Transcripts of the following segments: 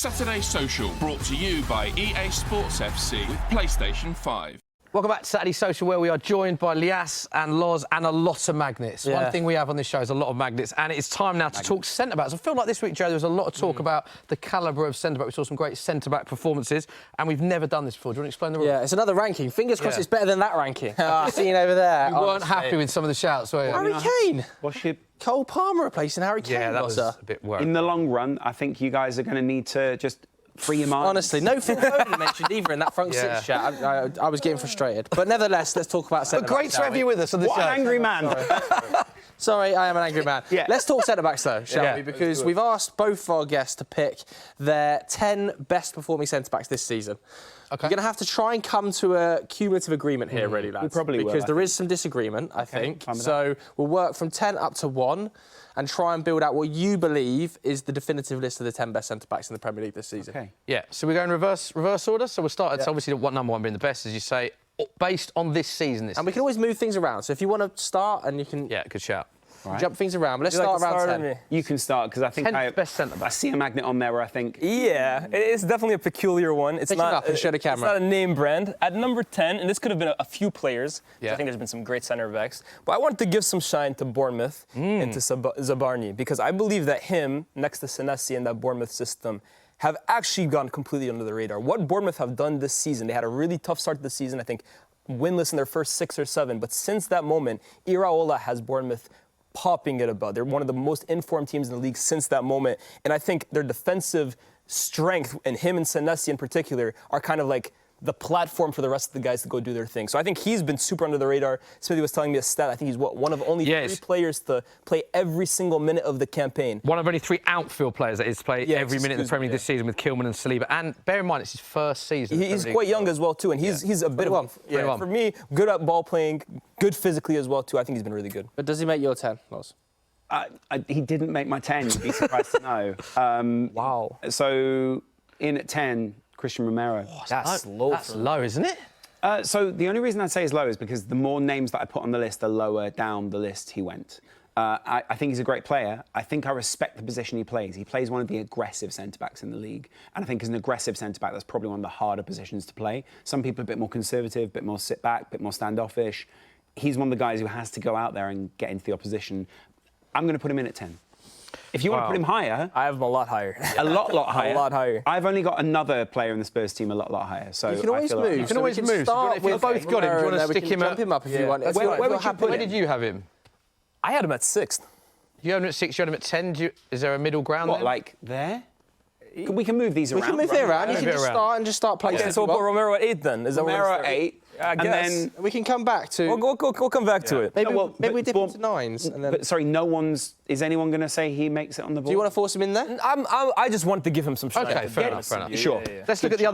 Saturday Social, brought to you by EA Sports FC with PlayStation 5. Welcome back to Saturday Social, where we are joined by Lyes and Loz and a lot of magnets. Yeah. One thing we have on this show is a lot of magnets, and it's time now to talk centre-backs. I feel like this week, Joe, there was a lot of talk about the calibre of centre-back. We saw some great centre-back performances, and we've never done this before. Do you want to explain the rules? Yeah, it's another ranking. Fingers crossed it's better than that ranking. Seen over there. You weren't happy with some of the shouts, were you? Harry Kane. What's your... Cole Palmer replacing Harry Kane. Yeah, that was a bit worrying. In the long run, I think you guys are going to need to just free your mind. Honestly, no Phil Foden mentioned either in that front six chat. I was getting frustrated. But nevertheless, let's talk about centre-backs. But great to have you with us on this show. What an angry man. Sorry, I am an angry man. Yeah. Let's talk centre-backs, though, shall we? Because we've asked both our guests to pick their 10 best-performing centre-backs this season. Okay. You're going to have to try and come to a cumulative agreement here, really, lads. We probably will, because there is some disagreement, I think. So we'll work from 10 up to 1 and try and build out what you believe is the definitive list of the 10 best centre-backs in the Premier League this season. Okay. Yeah, so we're going reverse order. So we'll start at obviously what number one being the best, as you say, based on this season. And we can always move things around. So if you want to start and you can... Yeah, good shout. Jump things around. But let's start around 10. You can start, because I think 10th best centre-back. I see a magnet on there where I think... Yeah, it's definitely a peculiar one. It's Pick it up and show the camera. It's not a name brand. At number 10, and this could have been a few players, I think there's been some great centre-backs, but I wanted to give some shine to Bournemouth and to Zabarnyi, because I believe that him, next to Senesi in that Bournemouth system, have actually gone completely under the radar. What Bournemouth have done this season, they had a really tough start to the season, I think winless in their first 6 or 7, but since that moment, Iraola has Bournemouth popping it about. They're one of the most informed teams in the league since that moment. And I think their defensive strength, and him and Senesi in particular, are kind of like the platform for the rest of the guys to go do their thing. So I think he's been super under the radar. Smithy was telling me a stat. I think he's one of only 3 players to play every single minute of the campaign. One of only 3 outfield players that is play every minute in the Premier League this season, with Kilman and Saliba. And bear in mind, it's his first season. He's quite young as well, too. And he's a bit of one. For me, good at ball playing, good physically as well, too. I think he's been really good. But does he make your 10, Loz? he didn't make my 10, you'd be surprised to know. Wow. So, in at 10, Christian Romero. Oh, that's low. That's low, isn't it? So the only reason I'd say is low is because the more names that I put on the list, the lower down the list he went. I think he's a great player. I think I respect the position he plays. He plays one of the aggressive centre-backs in the league. And I think as an aggressive centre-back, that's probably one of the harder positions to play. Some people are a bit more conservative, a bit more sit-back, a bit more standoffish. He's one of the guys who has to go out there and get into the opposition. I'm going to put him in at 10. If you want to put him higher... I have him a lot higher. A lot higher? A lot higher. I've only got another player in the Spurs team a lot higher. So you can always move. You can always move. If you've both got him, do you want to stick him jump him up if you want. Where did you have him? I had him at 6th. You had him at 6, you had him at 10. Is there a middle ground What, then? like there? We can move these around. We can move it around. You can just start placing. Okay, so we'll put Romero at 8 then. Is that Romero at 8. I guess. And then we can come back to... We'll come back to it. Maybe we dip into 9s. And then... But sorry, is anyone going to say he makes it on the board? Do you want to force him in there? I just wanted to give him some shine. OK, fair enough. Sure. Let's look at the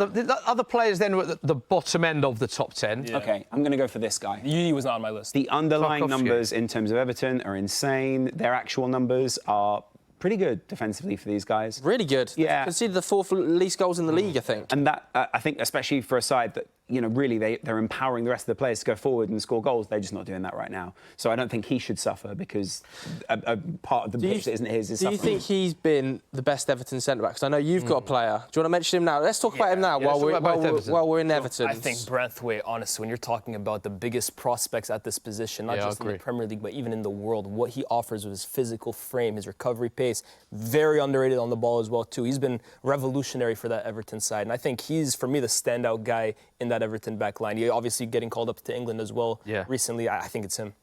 other players then at the bottom end of the top 10. Yeah. OK, I'm going to go for this guy. He was not on my list. The underlying numbers in terms of Everton are insane. Their actual numbers are pretty good defensively for these guys. Really good. Yeah. Conceded the 4th least goals in the league, I think. And that, I think, especially for a side that, you know, really they're empowering the rest of the players to go forward and score goals. They're just not doing that right now. So I don't think he should suffer because a part of the pitch that isn't his is suffering. Do you think he's been the best Everton centre-back? Because I know you've got a player. Do you want to mention him now? Let's talk about him now while we're in Everton. I think Branthwaite, honestly, when you're talking about the biggest prospects at this position, not just in the Premier League, but even in the world, what he offers with his physical frame, his recovery pace, very underrated on the ball as well, too. He's been revolutionary for that Everton side. And I think he's, for me, the standout guy in that Everton back line. He's obviously getting called up to England as well recently. I think it's him.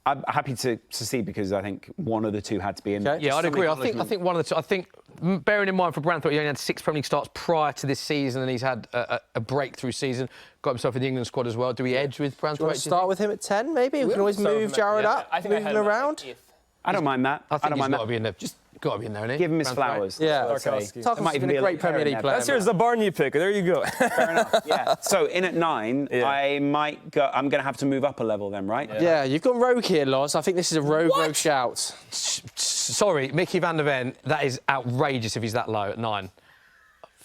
I'm happy to see because I think one of the two had to be in. Okay. Yeah, I'd agree. I think one of the two. I think, bearing in mind for Branthwaite, he only had 6 Premier League starts prior to this season, and he's had a breakthrough season. Got himself in the England squad as well. Do we edge with Branthwaite? Do you want to start with him at 10, maybe? We can always move Jared up, move him around. I don't mind that. I think he's got to be in there. Just got to be in there, isn't he? Give him his flowers. Yeah. Tarkowski's might even be a great Premier League player. That's your Zabarnyi pick. There you go. Fair enough. Yeah. So in at 9, I might go. I'm going to have to move up a level then, right? Yeah. You've gone rogue here, Loz. I think this is a rogue shout. Sorry, Mickey van der Ven. That is outrageous if he's that low at 9.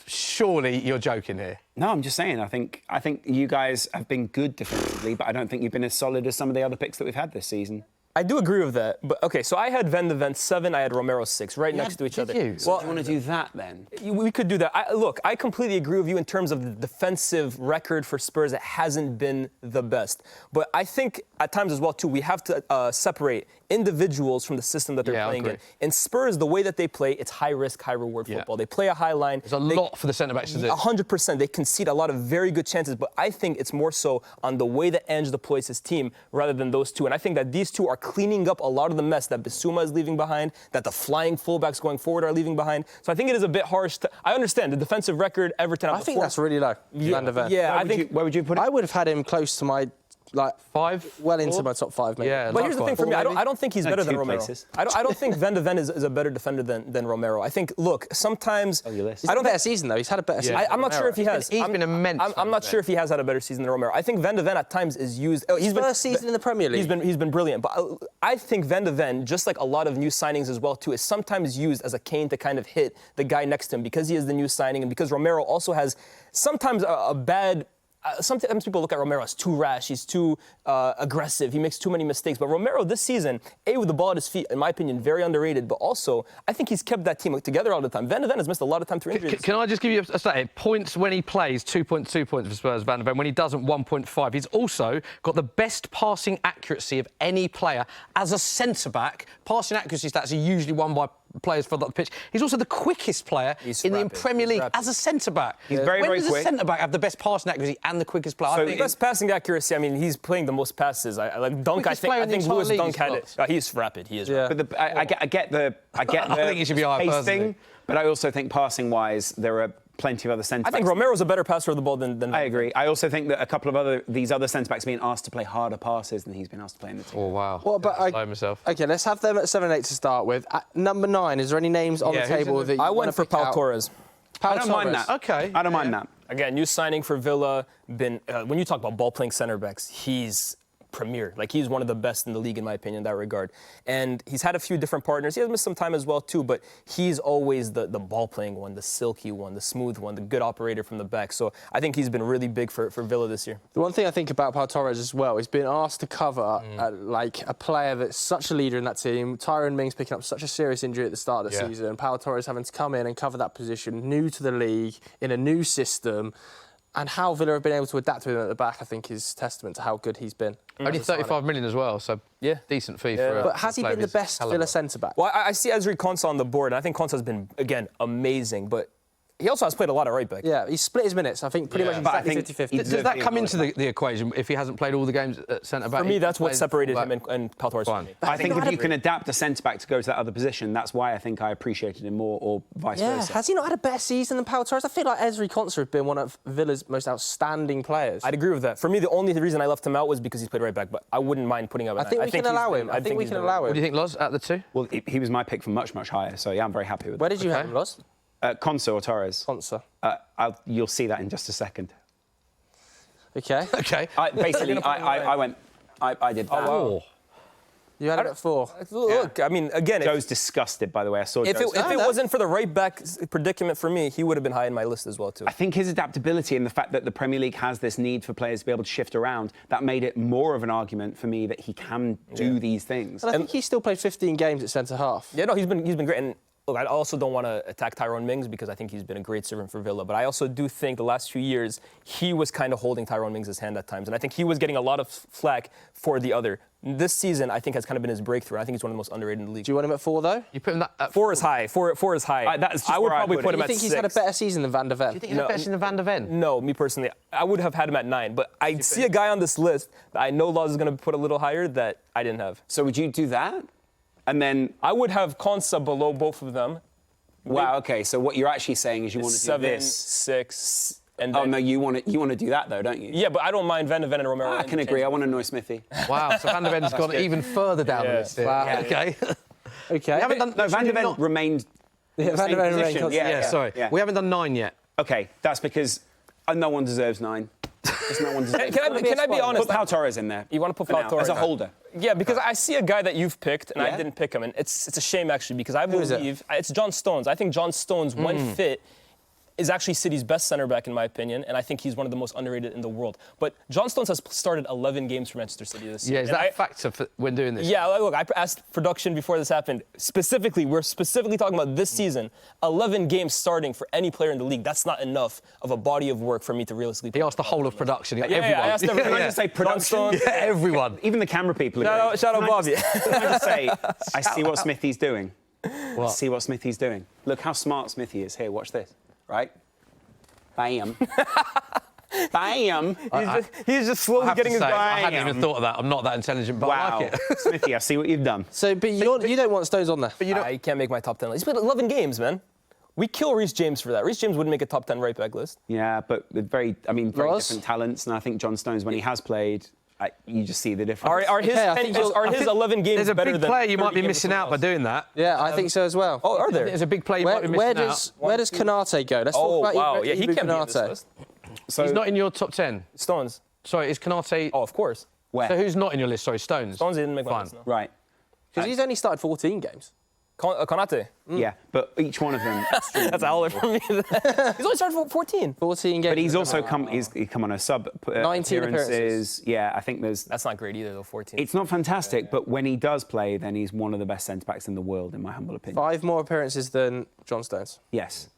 Surely you're joking here. No, I'm just saying. I think you guys have been good defensively, but I don't think you've been as solid as some of the other picks that we've had this season. I do agree with that. But okay, so I had Van de Ven 7, I had Romero 6, right next to each other. you? Well, do you want to do that then? We could do that. Look, I completely agree with you in terms of the defensive record for Spurs. It hasn't been the best. But I think at times as well, too, we have to separate individuals from the system that they're playing in. In Spurs, the way that they play, it's high risk, high reward football. They play a high line. There's a lot for the centre-backs to do. 100%. They concede a lot of very good chances, but I think it's more so on the way that Ange deploys his team rather than those two. And I think that these two are cleaning up a lot of the mess that Bissouma is leaving behind, that the flying fullbacks going forward are leaving behind. So I think it is a bit harsh. I understand the defensive record, Everton. I think that's really low. Van de Ven. Yeah, Where would you put it? I would have had him close to my 5, well into my top 5, maybe. Yeah, but here's the thing for me, I don't think he's better than 2 Romero. places. I don't think Van de Ven is a better defender than Romero. I think, look, sometimes... your list. He's had a better season, though. He's had a better season. I'm not sure if he has. He's been immense. I'm not sure if he has had a better season than Romero. I think Van de Ven at times is used... His first season in the Premier League. He's been brilliant. But I think Van de Ven, just like a lot of new signings as well, too, is sometimes used as a cane to kind of hit the guy next to him because he is the new signing and because Romero also has sometimes a bad... sometimes people look at Romero as too rash, he's too aggressive, he makes too many mistakes. But Romero this season, with the ball at his feet, in my opinion, very underrated. But also, I think he's kept that team together all the time. Van de Ven has missed a lot of time through injuries. Can I just give you a stat? Points when he plays, 2.2 points for Spurs, Van de Ven. When he doesn't, 1.5. He's also got the best passing accuracy of any player as a centre-back. Passing accuracy stats are usually won by players further up the pitch. He's also the quickest player in the Premier League as a centre-back. He's very, very quick. When does a centre-back have the best passing accuracy and the quickest player? So the best passing accuracy, I mean, he's playing the most passes. I like Dunk, I think Lewis Dunk had it. He's rapid. He is rapid. But I get the I think he should be higher pace personally. thing, but I also think passing-wise, there are plenty of other centre-backs. I think Romero's a better passer of the ball than I agree. I also think that a couple of these other centre-backs are being asked to play harder passes than he's been asked to play in the team. Oh, wow. Well, but Okay, let's have them at 7 and 8 to start with. At number 9, is there any names on the table that you I went for Pau Torres. I don't mind that. Okay. I don't mind that. Again, new signing for Villa. When you talk about ball-playing centre-backs, he's premier. Like, he's one of the best in the league, in my opinion, in that regard. And he's had a few different partners. He has missed some time as well, too, but he's always the ball-playing one, the silky one, the smooth one, the good operator from the back. So I think he's been really big for Villa this year. The one thing I think about Pau Torres as well is being asked to cover like a player that's such a leader in that team. Tyrone Mings picking up such a serious injury at the start of the season. Pau Torres having to come in and cover that position, new to the league, in a new system. And how Villa have been able to adapt to him at the back, I think, is testament to how good he's been. Only 35 million as well, so decent fee for But has he been the best Villa centre-back? Well, I see Ezri Konsa on the board, and I think Konsa's been, again, amazing. But he also has played a lot of right back. Yeah, he's split his minutes, I think, pretty much exactly 50-50. Does that come into the equation if he hasn't played all the games at centre-back? For me, that's what separated him and Pau Torres. I think if you can adapt a centre-back to go to that other position, that's why I think I appreciated him more, or vice versa. Has he not had a better season than Pau Torres? I feel like Ezri Konsa has been one of Villa's most outstanding players. I'd agree with that. For me, the only reason I left him out was because he's played right back, but I wouldn't mind putting him at I think we can allow him. I think we can allow him. What do you think, Loz, out of the two? Well, he was my pick for much, much higher, so yeah, I'm very happy with Where that. did you have him, Loz? Konsa or Torres? Konsa. You'll see that in just a second. Okay. Okay. I did that. Oh, wow. You had it at 4. Look, I mean, again... Joe's disgusted, by the way. I saw If Joe's it wasn't for the right back predicament for me, he would have been high in my list as well, too. I think his adaptability and the fact that the Premier League has this need for players to be able to shift around, that made it more of an argument for me that he can do these things. And I think he still played 15 games at centre-half. Yeah, no, he's been great. And look, I also don't want to attack Tyrone Mings because I think he's been a great servant for Villa. But I also do think the last few years, he was kind of holding Tyrone Mings' hand at times. And I think he was getting a lot of flack for the other. This season, I think, has kind of been his breakthrough. I think he's one of the most underrated in the league. Do you want him at 4, though? You put him at 4 is high. 4 is high. I would probably put him You at 6. think he's had a better season than Van de Ven? Do you think he's better than Van de Ven? No, me personally, I would have had him at 9. But I see a guy on this list that I know Laws is going to put a little higher that I didn't have. So would you do that? And then... I would have Konsa below both of them. Wow, OK, so what you're actually saying is you want to do 7, this. 6, and then... Oh, no, you want to do that, though, don't you? Yeah, but I don't mind Van de Ven and Romero. I can agree. I want to annoy Smithy. Wow, so Van de Ven's gone even further down the list here. Wow. Yeah. Okay. Okay. We haven't done... No, Van de Ven remained... Yeah, Van de Ven remained. Yeah, sorry. Yeah. We haven't done 9 yet. OK, that's because no one deserves 9. Just no one deserves Can I be honest? Put Pau Torres in there. You want to put for Pau now, Torres as a holder. Yeah, because I see a guy that you've picked and I didn't pick him, and it's a shame actually because I believe it's John Stones. I think John Stones, when fit, is actually City's best center back in my opinion, and I think he's one of the most underrated in the world. But John Stones has started 11 games for Manchester City this season. Yeah, is that a factor when doing this? Yeah, look, I asked production before this happened. We're specifically talking about this season. 11 games starting for any player in the league. That's not enough of a body of work for me to realistically. He asked the whole of production. Yeah, I asked everyone. Can I just say production? Yeah, everyone. Even the camera people. Shout out Bobby. Can I just say, I see what Smithy's doing. What? See what Smithy's doing. Look how smart Smithy is. Here, watch this. Right? Bam. Bam. He's just slowly getting his. I hadn't even thought of that. I'm not that intelligent, but Wow. I like it. Smithy, I see what you've done. So, but you don't want Stones on there. But he can't make my top 10 list. He's played 11 games, man. We kill Reece James for that. Reece James wouldn't make a top 10 right back list. Yeah, but with very Ross? different talents. And I think John Stones, when he has played, you just see the difference. Are his 11 games There's a better big than player you might 30 be games missing of out by else? doing that. Yeah, I think so as well. Oh, are there? There's a big player you might be missing out. Where does Konate go? Let's talk about wow. Yeah, he Ibu can't be on this Konate. list. So He's not in your top 10. Stones. Sorry, is Konate... Oh, of course. where? So who's not in your list? Sorry, Stones. Stones didn't make my Fine. list, no. Right. Because he's only started 14 games. Konate. Yeah, but each one of them. That's a howler for me. He's only started for 14. 14 games. But he's also he's come on a sub 19 appearances. Yeah, I think there's. That's not great either, though, 14. It's not fantastic, but when he does play, then he's one of the best centre backs in the world, in my humble opinion. 5 more appearances than John Stones. Yes,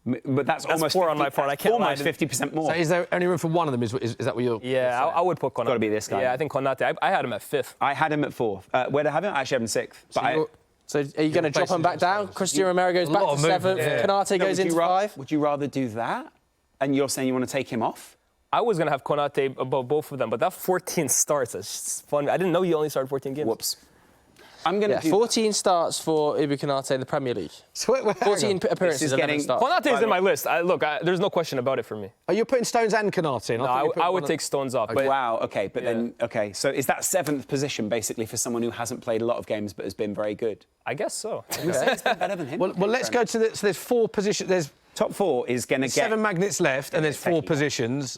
but that's almost 4 on my part. I can't lie. almost 50% more. So is there only room for one of them? Is that what you're... Yeah, I would put Konate. Gotta be this guy. Yeah, I think Konate. I had him at 5th. I had him at 4th. Where did I have him? I actually have him 6th. But So are you going to drop him back down? Cristiano Romero goes A back lot to of movement, 7th. yeah. Konate goes into 5. Would you rather do that? And you're saying you want to take him off? I was going to have Konate above both of them, but that 14 starts, it's just fun. I didn't know he only started 14 games. Whoops. I'm going to do 14 starts for Ibu Konate in the Premier League. So hang on. 14 appearances, 11 starts. Konate is in my list. There's no question about it for me. Are you putting Stones and Konate in? No, I would take Stones off. But Wow, okay, but then, okay, so is that 7th position basically for someone who hasn't played a lot of games but has been very good? I guess so. It's been better than him. Well, let's go to so there's 4 positions. There's Top 4 is going to get... 7 magnets left, and there's 4 positions.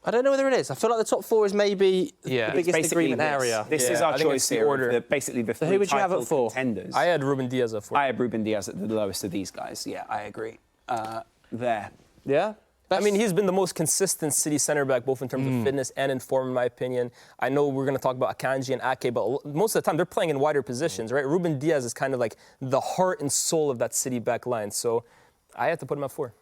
I don't know whether it is. I feel like the top 4 is maybe Yeah. the It's biggest agreement area. This is Yeah, our I think choice it's the here. order. Basically, the 3 who would you have at title 4? contenders. I had Ruben Diaz at 4. I have Ruben Diaz at the lowest of these guys. Yeah, I agree. There. Yeah? I mean, he's been the most consistent City centre back, both in terms of fitness and in form, in my opinion. I know we're going to talk about Akanji and Ake, but most of the time they're playing in wider positions, right? Ruben Diaz is kind of like the heart and soul of that City back line. So I had to put him at 4.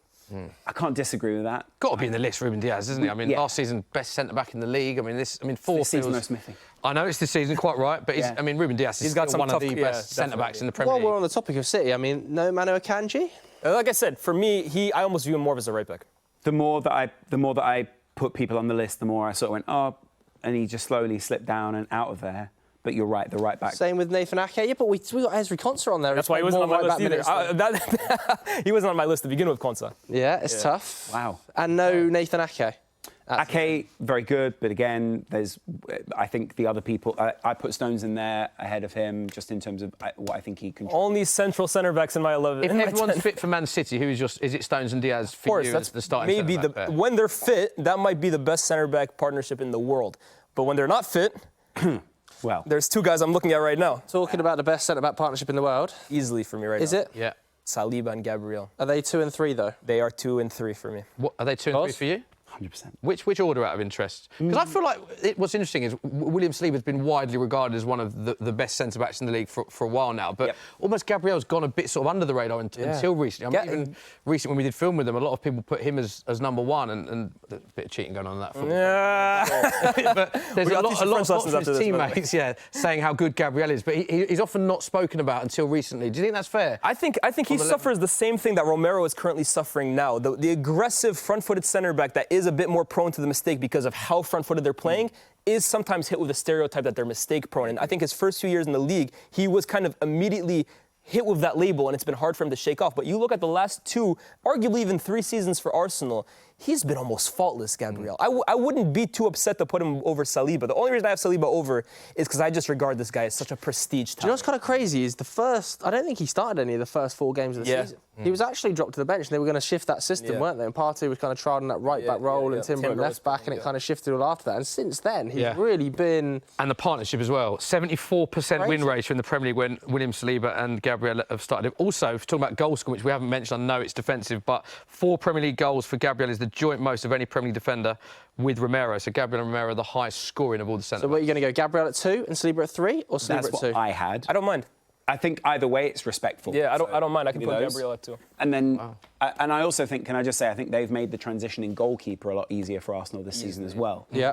I can't disagree with that. Got to be in the list, Ruben Diaz, isn't he? I mean, Yeah. last season, best centre-back in the league. I mean, 4 This season, feels... though, Smithy. I know it's this season, quite right, but Yeah. I mean, Ruben Diaz is He's got still some one of tough- the yeah, best centre-backs in the Premier While League. we're on the topic of City, I mean, no Manu Akanji? Like I said, for me, I almost view him more as a right back. The more that I put people on the list, the more I sort of went, oh, and he just slowly slipped down and out of there. But you're right, the right back. Same with Nathan Ake. Yeah, but we got Ezri Konsa on there. That's why he wasn't on my list either. He wasn't on my list to begin with, Konsa. Yeah, it's tough. Wow. And no Nathan Ake. Ake, very good, but again, I think the other people, I put Stones in there ahead of him, just in terms of what I think he can. Only central centre backs in my 11. If in my everyone's 10. fit for Man City, is it Stones and Diaz Of for course, you that's as the starting maybe centre-back there? when they're fit, that might be the best centre back partnership in the world. But when they're not fit, Well, there's 2 guys I'm looking at right now. Talking about the best centre-back partnership in the world. Easily for me right Is now. it? Yeah. Saliba and Gabriel. Are they 2 and 3, though? They are 2 and 3 for me. What, are they 2 and 3 Ross? for you? 100%. Which order out of interest? Because I feel like what's interesting is William Saliba's been widely regarded as one of the best centre-backs in the league for a while now, but almost Gabriel's gone a bit sort of under the radar until recently. I mean, even recently when we did film with him, a lot of people put him as number 1, and there's a bit of cheating going on in that football. Yeah. But there's We a got to teach lot some French lessons of after his this, by the way. teammates saying how good Gabriel is, but he's often not spoken about until recently. Do you think that's fair? I think he suffers the same thing that Romero is currently suffering now. The aggressive front-footed centre back that is a bit more prone to the mistake because of how front-footed they're playing is sometimes hit with a stereotype that they're mistake-prone. And I think his first few years in the league, he was kind of immediately hit with that label, and it's been hard for him to shake off. But you look at the last 2, arguably even 3 seasons for Arsenal, he's been almost faultless, Gabriel. I wouldn't be too upset to put him over Saliba. The only reason I have Saliba over is because I just regard this guy as such a prestige talent. Do you know what's kind of crazy is I don't think he started any of the first 4 games of the season. He was actually dropped to the bench, and they were going to shift that system, weren't they? And Partey was kind of tried on that right-back role, and Timber at left-back, and it kind of shifted all after that. And since then, he's really been... And the partnership as well. 74% win ratio in the Premier League when William Saliba and Gabriel have started. Also, if we're talking about goal scoring, which we haven't mentioned, I know it's defensive, but 4 Premier League goals for Gabriel is the joint most of any Premier League defender with Romero. So Gabriel and Romero are the highest scoring of all the centre-backs. So what are you going to go, Gabriel at 2 and Saliba at 3, or Saliba That's at 2? what I had. I don't mind. I think either way it's respectful. Yeah, I don't mind. I can put those. Gabriel at 2. And then, and I also think, can I just say, I think they've made the transition in goalkeeper a lot easier for Arsenal this season as well. Yeah.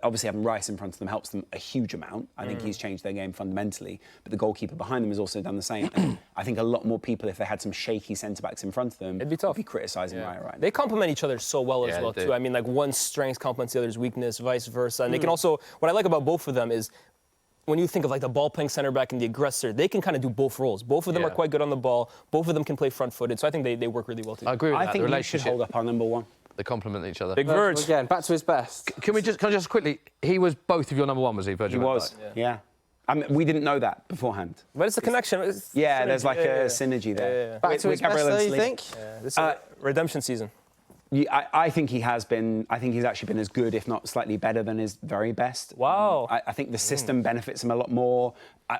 Obviously having Rice in front of them helps them a huge amount. I think he's changed their game fundamentally. But the goalkeeper behind them has also done the same. And I think a lot more people, if they had some shaky centre-backs in front of them, it'd be tough. Would be criticising Raya right now. They complement each other so well as well, too. I mean, like, one's strength complements the other's weakness, vice versa. And they can also, what I like about both of them is, when you think of like the ball-playing centre-back and the aggressor, they can kind of do both roles. Both of them are quite good on the ball. Both of them can play front-footed. So I think they work really well together. I agree with that. I think we should hold up our number 1. They complement each other. Big Virg. Again, back to his best. Can I just quickly... He was both of your number 1, was he, Virgil? He was, yeah. I mean, we didn't know that beforehand. But it's a connection. It's Yeah, synergy. there's like a synergy there. Back to his best, though, you think? This is redemption season. Yeah, I think he has been. I think he's actually been as good, if not slightly better, than his very best. Wow. I think the system benefits him a lot more.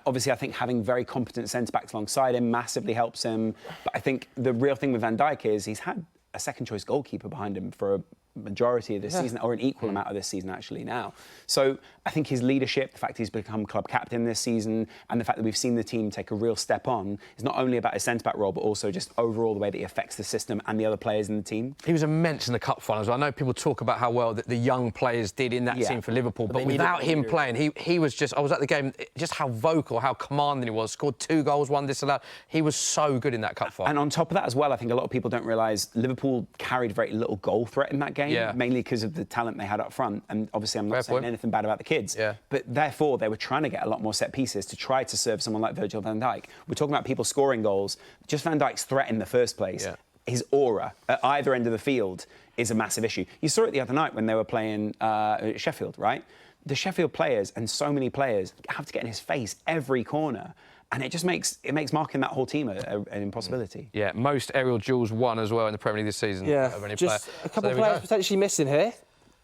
Obviously, I think having very competent centre-backs alongside him massively helps him. But I think the real thing with Van Dijk is he's had a second-choice goalkeeper behind him for a majority of this season, or an equal amount of this season actually now. So I think his leadership, the fact he's become club captain this season, and the fact that we've seen the team take a real step on, is not only about his centre-back role, but also just overall the way that he affects the system and the other players in the team. He was immense in the cup finals. I know people talk about how well that the young players did in that team for Liverpool, but without him playing, he was just... I was at the game, just how vocal, how commanding he was. Scored 2 goals, 1 disallowed. He was so good in that cup final. And on top of that as well, I think a lot of people don't realise Liverpool carried very little goal threat in that game, mainly because of the talent they had up front. And obviously, I'm not saying anything bad about the kids, but therefore they were trying to get a lot more set pieces to try to serve someone like Virgil van Dijk. We're talking about people scoring goals. Just Van Dijk's threat in the first place, his aura at either end of the field is a massive issue. You saw it the other night when they were playing Sheffield, right? The Sheffield players, and so many players, have to get in his face every corner. And it just makes marking that whole team an impossibility. Yeah, most aerial duels won as well in the Premier League this season. Yeah, of any just player. a couple of players potentially missing here.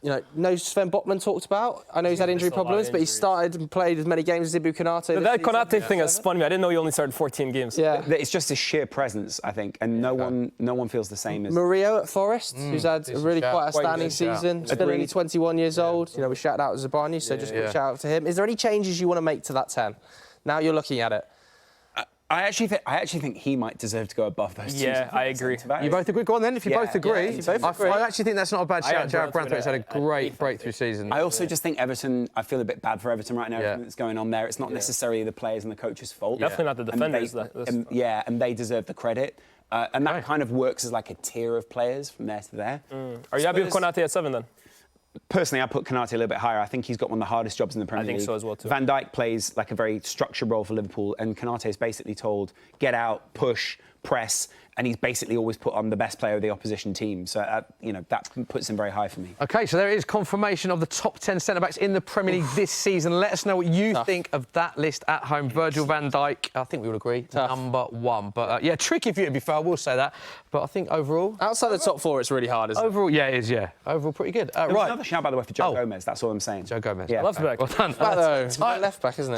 You know, no Sven Botman talked about. I know he's had injury problems, but he started and played as many games as Ibu Konate. That Konate thing has spun me. I didn't know he only started 14 games. Yeah, it's just his sheer presence, I think, and no one feels the same as Murillo at Forest, who's had a really quite outstanding season. Still only 21 years old. You know, we shouted out Zabarnyi, so just a quick shout out to him. Is there any changes you want to make to that 10? Now you're looking at it. I actually think he might deserve to go above those two. Yeah, I agree. You both agree? Go on then, if you both agree. I actually think that's not a bad shout. Jared Branthwaite's had a great breakthrough season. I also just think Everton, I feel a bit bad for Everton right now, everything that's going on there. It's not necessarily the players and the coach's fault. Definitely not the defenders. And they deserve the credit. And that kind of works as like a tier of players from there to there. Are you happy with Konate at 7 then? Personally, I put Konate a little bit higher. I think he's got one of the hardest jobs in the Premier League. I think so as well, too. Van Dijk plays like a very structured role for Liverpool, and Konate is basically told, get out, push, press, and he's basically always put on the best player of the opposition team. So, that puts him very high for me. OK, so there is confirmation of the top 10 centre-backs in the Premier League this season. Let us know what you think of that list at home. Virgil van Dijk, I think we would agree, number 1. But, yeah, tricky for you, to be fair, I will say that. But I think overall... Outside the top 4, it's really hard, isn't it? Overall, yeah, it is, yeah. Overall, pretty good. Right. Another shout, by the way, for Joe Gomez. That's all I'm saying. Joe Gomez. Yeah, left back. Well done. Left back, isn't it?